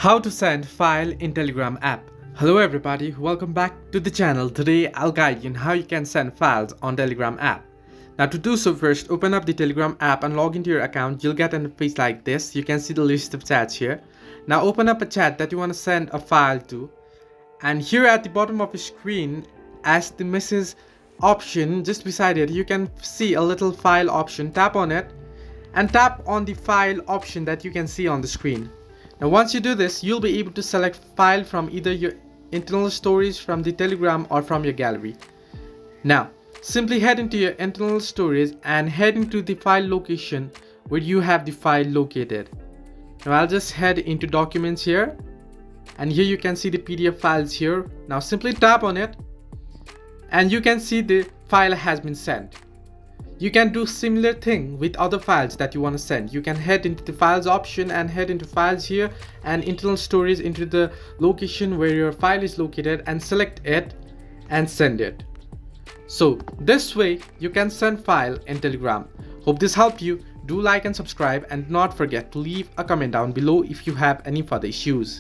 How to send file in Telegram app. Hello everybody, welcome back to the channel. Today I'll guide you on how you can send files on Telegram app. Now to do so, first open up the Telegram app and log into your account. You'll get an interface like this. You can see the list of chats here. Now open up a chat that you want to send a file to, and here at the bottom of your screen, as the message option just beside it, you can see a little file option. Tap on it and tap on the file option that you can see on the screen. Now once you do this, you'll be able to select file from either your internal storage, from the Telegram, or from your gallery. Now simply head into your internal storage and head into the file location where you have the file located. Now I'll just head into documents here, and here you can see the PDF files here. Now simply tap on it and you can see the file has been sent. You can do similar thing with other files that you want to send. You can head into the files option and head into files here and internal storage into the location where your file is located and select it and send it. So this way you can send file in Telegram. Hope this helped you. Do like and subscribe, and do not forget to leave a comment down below if you have any further issues.